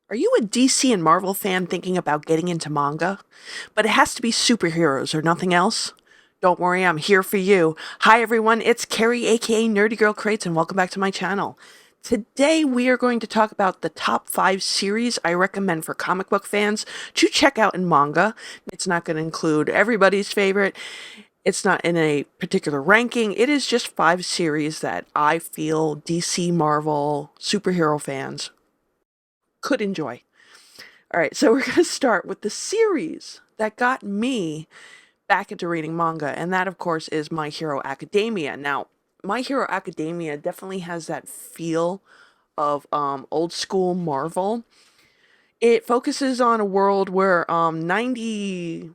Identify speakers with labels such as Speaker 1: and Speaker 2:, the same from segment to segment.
Speaker 1: Are you a DC and Marvel fan thinking about getting into manga? But it has to be superheroes or nothing else? Don't worry, I'm here for you. Hi everyone, it's Carrie aka Nerdygirlcreates and welcome back to my channel. Today we are going to talk about the top 5 series I recommend for comic book fans to check out in manga. It's not going to include everybody's favorite. It's not in a particular ranking. It is just 5 series that I feel DC, Marvel, superhero fans could enjoy. All right, so we're going to start with the series that got me back into reading manga, and that, of course, is My Hero Academia. Now, My Hero Academia definitely has that feel of old school Marvel. It focuses on a world where 90%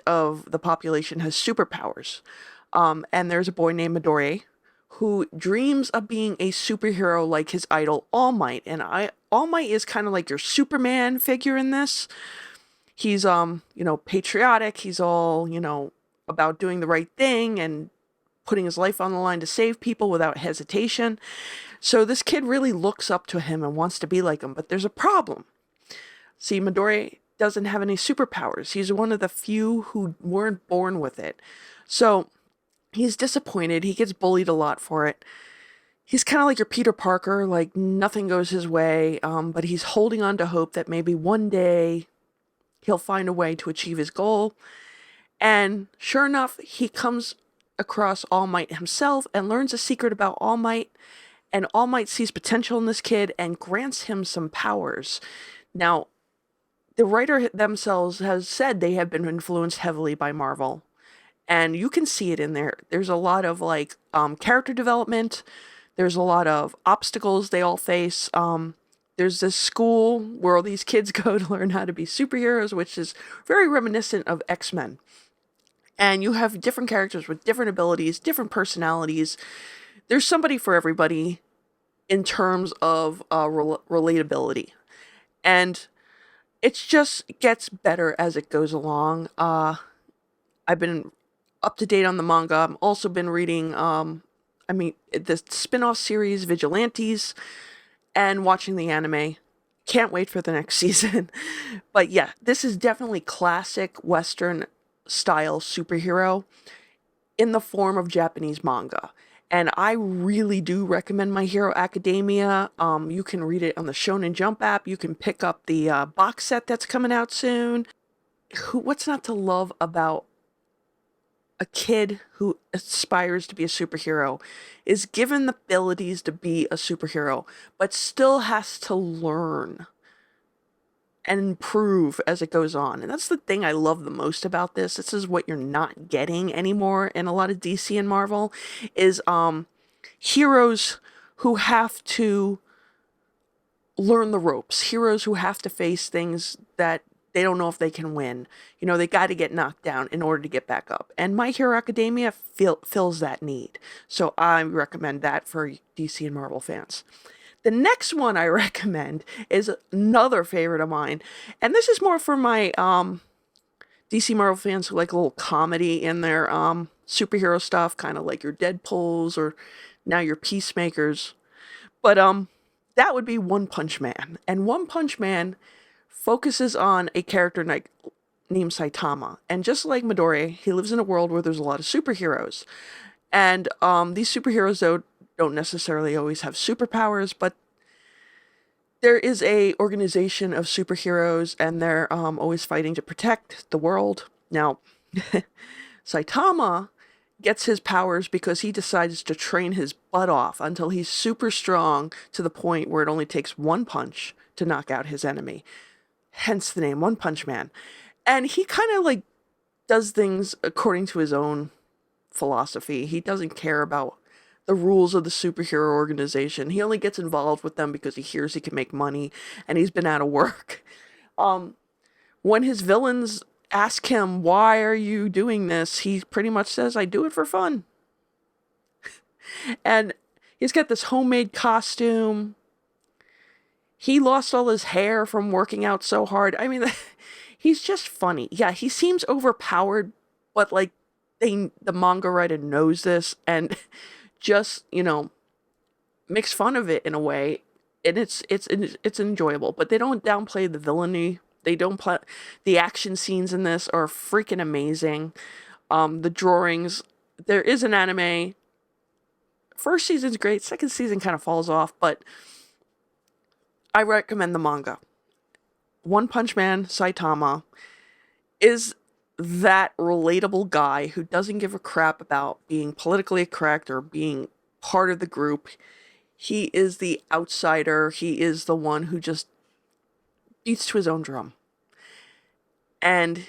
Speaker 1: of the population has superpowers. And there's a boy named Midori who dreams of being a superhero like his idol All Might. And All Might is kind of like your Superman figure in this. He's patriotic. He's all, about doing the right thing and putting his life on the line to save people without hesitation. So this kid really looks up to him and wants to be like him, but there's a problem. See, Midori doesn't have any superpowers. He's one of the few who weren't born with it. So he's disappointed. He gets bullied a lot for it. He's kind of like your Peter Parker, like nothing goes his way, but he's holding on to hope that maybe one day he'll find a way to achieve his goal. And sure enough, he comes across All Might himself and learns a secret about All Might. And All Might sees potential in this kid and grants him some powers. Now, the writer themselves has said they have been influenced heavily by Marvel. And you can see it in there. There's a lot of character development. There's a lot of obstacles they all face. There's this school where all these kids go to learn how to be superheroes, which is very reminiscent of X-Men. And you have different characters with different abilities, different personalities. There's somebody for everybody in terms of relatability. And it just gets better as it goes along. I've been up to date on the manga. I've also been reading, the spin-off series Vigilantes and watching the anime. Can't wait for the next season. But yeah, this is definitely classic Western style superhero in the form of Japanese manga. And I really do recommend My Hero Academia. You can read it on the Shonen Jump app. You can pick up the box set that's coming out soon. What's not to love about a kid who aspires to be a superhero is given the abilities to be a superhero, but still has to learn and improve as it goes on. And that's the thing I love the most about this. This is what you're not getting anymore in a lot of DC and Marvel is heroes who have to learn the ropes, heroes who have to face things that they don't know if they can win. They got to get knocked down in order to get back up. And My Hero Academia fills that need. So I recommend that for DC and Marvel fans. The next one I recommend is another favorite of mine. And this is more for my DC Marvel fans who like a little comedy in their superhero stuff, kind of like your Deadpools or now your Peacemakers. But that would be One Punch Man. And One Punch Man focuses on a character named Saitama. And just like Midori, he lives in a world where there's a lot of superheroes. And these superheroes, though, don't necessarily always have superpowers, but there is a organization of superheroes, and they're always fighting to protect the world. Now, Saitama gets his powers because he decides to train his butt off until he's super strong to the point where it only takes one punch to knock out his enemy. Hence the name One Punch Man. And he kind of does things according to his own philosophy. He doesn't care about the rules of the superhero organization. He only gets involved with them because he hears he can make money and he's been out of work. When his villains ask him, why are you doing this? He pretty much says, I do it for fun. And he's got this homemade costume. He lost all his hair from working out so hard. I mean, he's just funny. Yeah, he seems overpowered, but the manga writer knows this and just, makes fun of it in a way. and it's enjoyable, but they don't downplay the villainy. They don't play the action scenes in this are freaking amazing. The drawings. There is an anime. First season's great. Second season kind of falls off, but I recommend the manga. One Punch Man Saitama is that relatable guy who doesn't give a crap about being politically correct or being part of the group. He is the outsider. He is the one who just beats to his own drum. And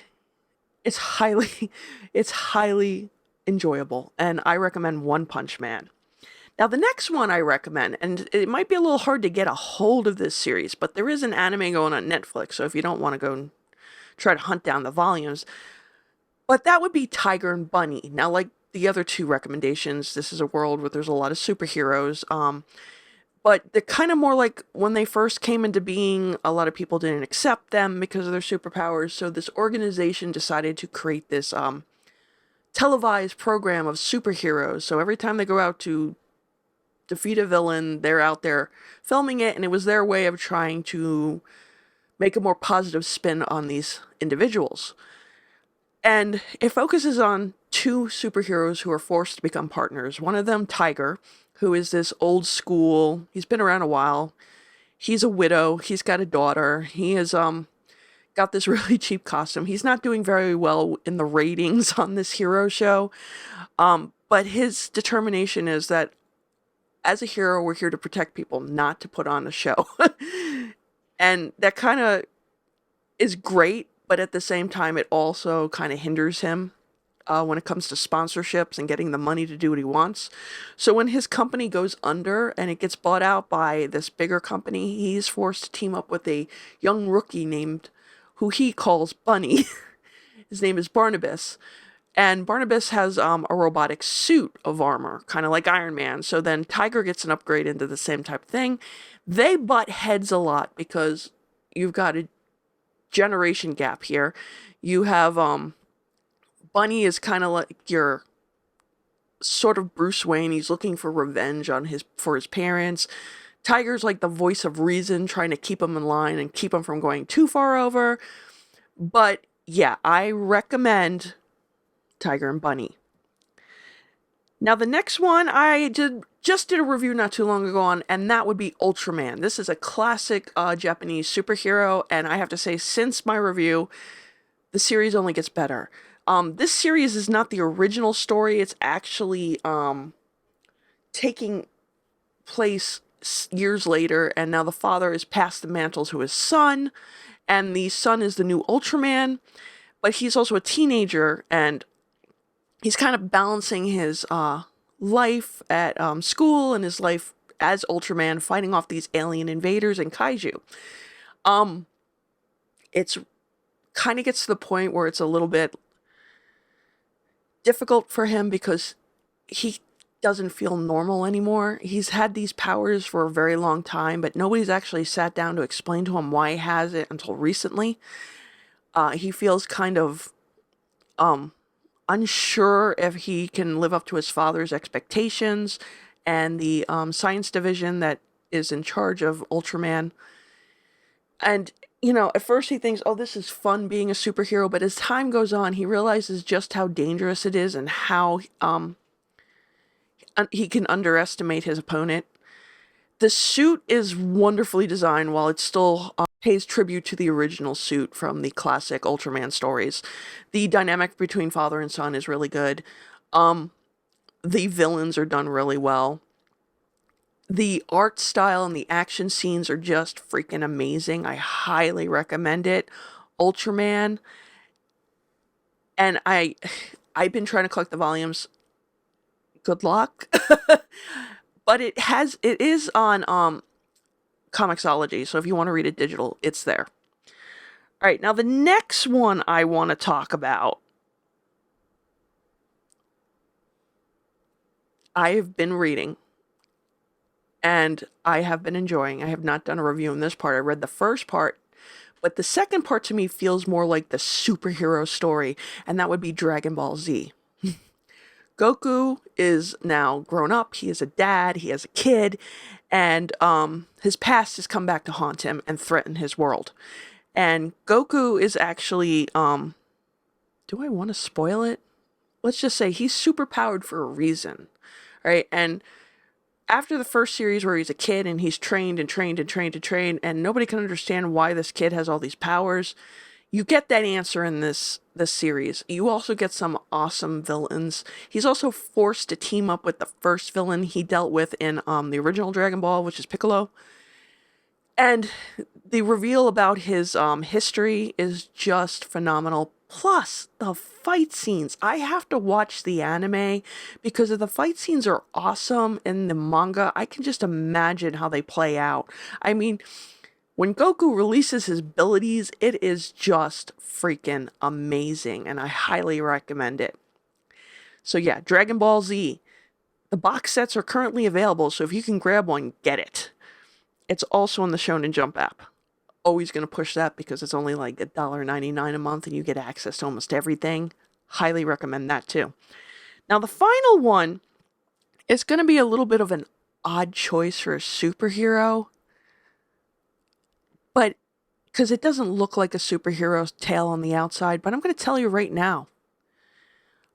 Speaker 1: it's highly it's highly enjoyable, and I recommend One Punch Man. Now the next one I recommend, and it might be a little hard to get a hold of this series, but there is an anime going on Netflix, so if you don't want to go and try to hunt down the volumes, but that would be Tiger and Bunny. Now, like the other two recommendations, this is a world where there's a lot of superheroes, but they're kind of more like when they first came into being, a lot of people didn't accept them because of their superpowers, so this organization decided to create this televised program of superheroes. So every time they go out to defeat a villain, they're out there filming it, and it was their way of trying to make a more positive spin on these individuals. And it focuses on two superheroes who are forced to become partners. One of them, Tiger, who is this old school, he's been around a while. He's a widow, he's got a daughter, he has got this really cheap costume. He's not doing very well in the ratings on this hero show. But his determination is that as a hero, we're here to protect people, not to put on a show. And that kind of is great, but at the same time, it also kind of hinders him when it comes to sponsorships and getting the money to do what he wants. So when his company goes under and it gets bought out by this bigger company, he's forced to team up with a young rookie named, who he calls Bunny. His name is Barnabas. And Barnabas has a robotic suit of armor, kind of like Iron Man. So then Tiger gets an upgrade into the same type of thing. They butt heads a lot because you've got a generation gap here. You have Bunny is kind of like your sort of Bruce Wayne. He's looking for revenge on his parents. Tiger's like the voice of reason, trying to keep him in line and keep him from going too far over. But yeah, I recommend Tiger and Bunny. Now the next one I just did a review not too long ago on, and that would be Ultraman. This is a classic Japanese superhero, and I have to say, since my review, the series only gets better. This series is not the original story. It's actually taking place years later, and now the father has passed the mantle to his son, and the son is the new Ultraman, but he's also a teenager, and he's kind of balancing his life at school and his life as Ultraman, fighting off these alien invaders and kaiju. It's kind of gets to the point where it's a little bit difficult for him because he doesn't feel normal anymore. He's had these powers for a very long time, but nobody's actually sat down to explain to him why he has it until recently. He feels kind of unsure if he can live up to his father's expectations, and the science division that is in charge of Ultraman. And, you know, at first he thinks, oh, this is fun being a superhero, but as time goes on, he realizes just how dangerous it is and how he can underestimate his opponent. The suit is wonderfully designed while it still pays tribute to the original suit from the classic Ultraman stories. The dynamic between father and son is really good. The villains are done really well. The art style and the action scenes are just freaking amazing. I highly recommend it. Ultraman. And I've been trying to collect the volumes. Good luck. But it is on Comixology, so if you want to read it digital, it's there. All right, now the next one I want to talk about, I have been reading, and I have been enjoying. I have not done a review on this part. I read the first part, but the second part to me feels more like the superhero story, and that would be Dragon Ball Z. Goku is now grown up. He is a dad. He has a kid. And his past has come back to haunt him and threaten his world. And Goku is actually, do I want to spoil it? Let's just say he's super powered for a reason, right? And after the first series where he's a kid and he's trained and trained and trained and trained, and nobody can understand why this kid has all these powers, you get that answer in this series. You also get some awesome villains. He's also forced to team up with the first villain he dealt with in the original Dragon Ball, which is Piccolo. And the reveal about his history is just phenomenal. Plus, the fight scenes. I have to watch the anime because if the fight scenes are awesome in the manga, I can just imagine how they play out. I mean, when Goku releases his abilities, it is just freaking amazing, and I highly recommend it. So yeah, Dragon Ball Z. The box sets are currently available, so if you can grab one, get it. It's also on the Shonen Jump app. Always going to push that because it's only like $1.99 a month and you get access to almost everything. Highly recommend that too. Now the final one is going to be a little bit of an odd choice for a superhero, but because it doesn't look like a superhero's tale on the outside, but I'm going to tell you right now.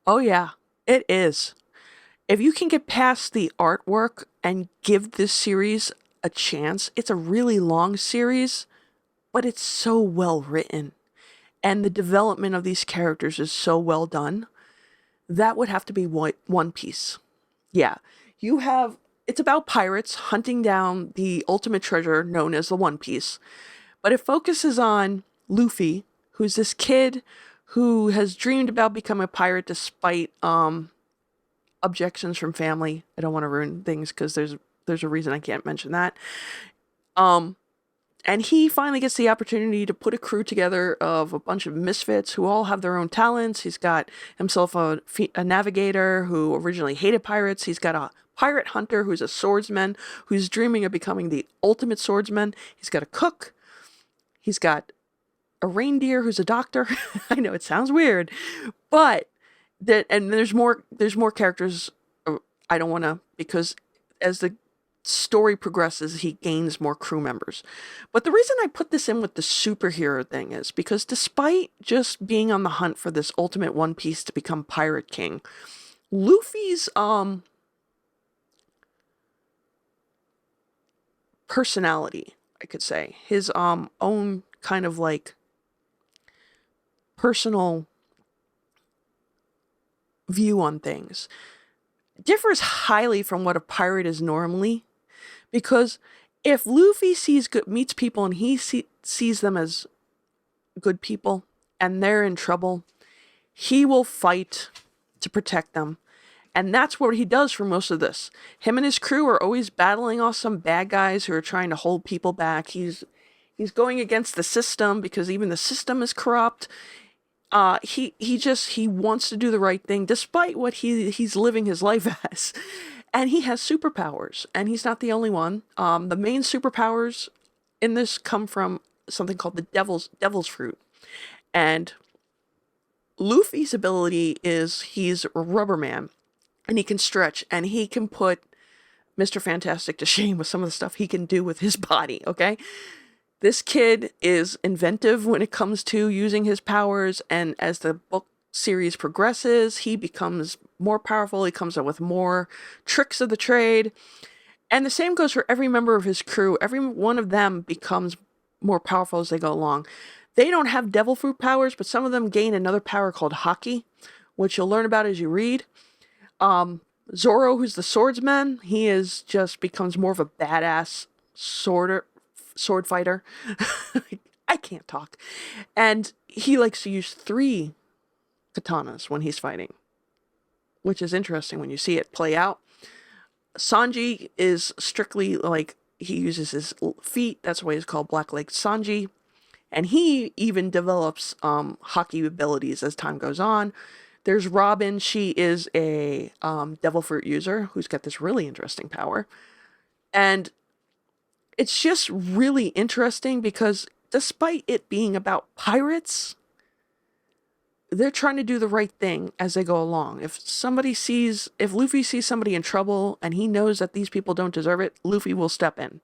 Speaker 1: Oh yeah, it is. If you can get past the artwork and give this series a chance, it's a really long series, but it's so well written. And the development of these characters is so well done. That would have to be One Piece. Yeah, it's about pirates hunting down the ultimate treasure known as the One Piece. But it focuses on Luffy, who's this kid who has dreamed about becoming a pirate despite objections from family. I don't want to ruin things because there's a reason I can't mention that. And he finally gets the opportunity to put a crew together of a bunch of misfits who all have their own talents. He's got himself a navigator who originally hated pirates. He's got a pirate hunter who's a swordsman who's dreaming of becoming the ultimate swordsman. He's got a cook. He's got a reindeer who's a doctor. I know it sounds weird, but and there's more characters. I don't want to, because as the story progresses, he gains more crew members. But the reason I put this in with the superhero thing is because despite just being on the hunt for this ultimate One Piece to become Pirate King, Luffy's personality, I could say, his own kind of like personal view on things differs highly from what a pirate is normally. Because if Luffy meets people and he sees them as good people and they're in trouble, he will fight to protect them. And that's what he does for most of this. Him and his crew are always battling off some bad guys who are trying to hold people back. He's going against the system because even the system is corrupt. He wants to do the right thing despite what he's living his life as. And he has superpowers, and he's not the only one. The main superpowers in this come from something called the devil's fruit. And Luffy's ability is he's a rubber man, and he can stretch, and he can put Mr. Fantastic to shame with some of the stuff he can do with his body, okay? This kid is inventive when it comes to using his powers, and as the book series progresses, he becomes more powerful. He comes up with more tricks of the trade. And the same goes for every member of his crew. Every one of them becomes more powerful as they go along. They don't have devil fruit powers, but some of them gain another power called Haki, which you'll learn about as you read. Zoro, who's the swordsman, becomes more of a badass sword fighter. I can't talk. And he likes to use 3 katanas when he's fighting, which is interesting when you see it play out. Sanji is strictly like, he uses his feet. That's why he's called Black-Legged Sanji. And he even develops Haki abilities as time goes on. There's Robin. She is a devil fruit user who's got this really interesting power. And it's just really interesting because despite it being about pirates, they're trying to do the right thing as they go along. If Luffy sees somebody in trouble and he knows that these people don't deserve it, Luffy will step in.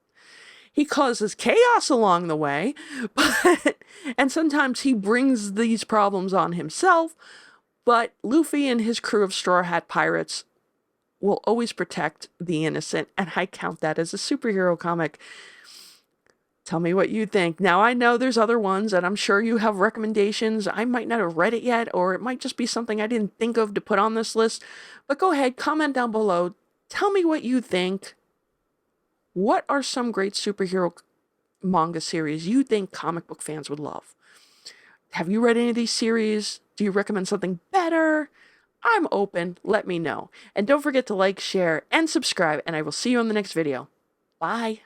Speaker 1: He causes chaos along the way, but and sometimes he brings these problems on himself, but Luffy and his crew of Straw Hat Pirates will always protect the innocent, and I count that as a superhero comic. Tell me what you think. Now, I know there's other ones, and I'm sure you have recommendations. I might not have read it yet, or it might just be something I didn't think of to put on this list. But go ahead, comment down below. Tell me what you think. What are some great superhero manga series you think comic book fans would love? Have you read any of these series? Do you recommend something better? I'm open. Let me know. And don't forget to like, share, and subscribe, and I will see you on the next video. Bye.